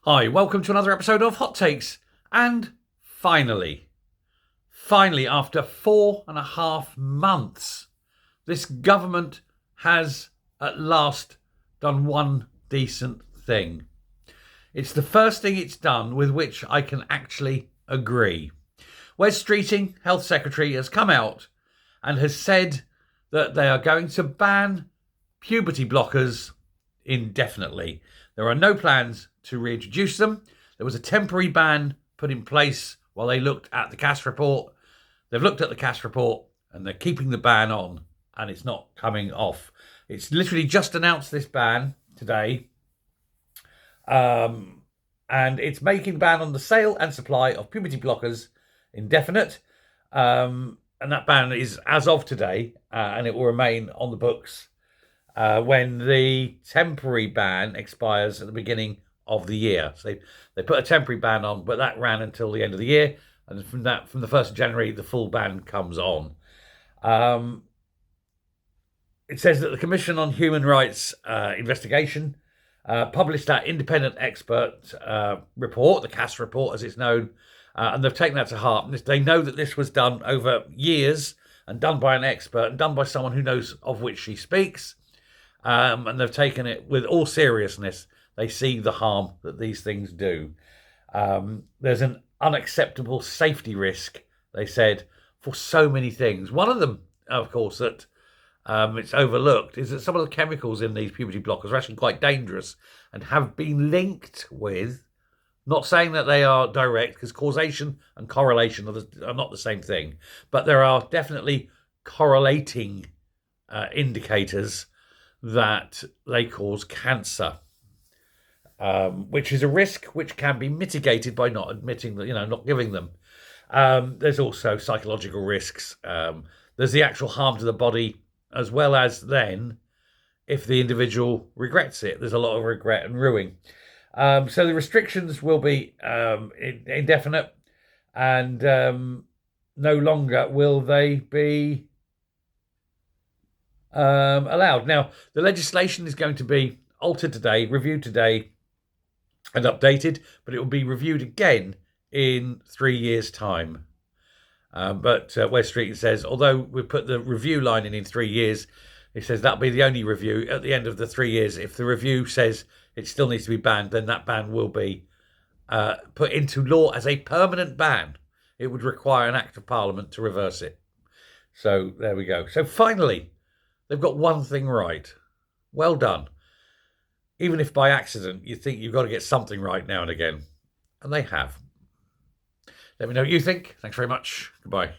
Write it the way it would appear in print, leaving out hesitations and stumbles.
Hi, welcome to another episode of Hot Takes. And finally, after 4.5 months, this government has at last done one decent thing. It's the first thing it's done with which I can actually agree. Wes Streeting, Health Secretary, has come out and has said that they are going to ban puberty blockers indefinitely. There are no plans to reintroduce them. There was a temporary ban put in place while they looked at the CAS report. They've looked at the CAS report and they're keeping the ban on, and it's not coming off. It's literally just announced this ban today. And it's making the ban on the sale and supply of puberty blockers indefinite. And that ban is as of today, and it will remain on the books when the temporary ban expires at the beginning of the year. So they put a temporary ban on, but that ran until the end of the year. And from the 1st of January, the full ban comes on. It says that the Commission on Human Rights investigation published that independent expert report, the CAS report as it's known, and they've taken that to heart. They know that this was done over years and done by an expert and done by someone who knows of which she speaks. And they've taken it with all seriousness. They see the harm that these things do. There's an unacceptable safety risk, they said, for so many things. One of them, of course, that it's overlooked is that some of the chemicals in these puberty blockers are actually quite dangerous and have been linked with, not saying that they are direct, because causation and correlation are not the same thing, but there are definitely correlating indicators that they cause cancer, which is a risk which can be mitigated by not admitting that, not giving them. There's also psychological risks. There's the actual harm to the body, as well as then if the individual regrets it. There's a lot of regret and ruining. So the restrictions will be indefinite, and no longer will they be allowed. Now, the legislation is going to be altered today, reviewed today, and updated, but it will be reviewed again in 3 years' time. But Wes Streeting says, although we put the review line in 3 years, he says that'll be the only review at the end of the 3 years. If the review says it still needs to be banned, then that ban will be put into law as a permanent ban. It would require an act of Parliament to reverse it. So there we go. So finally, they've got one thing right. Well done. Even if by accident you think you've got to get something right now and again. And they have. Let me know what you think. Thanks very much. Goodbye.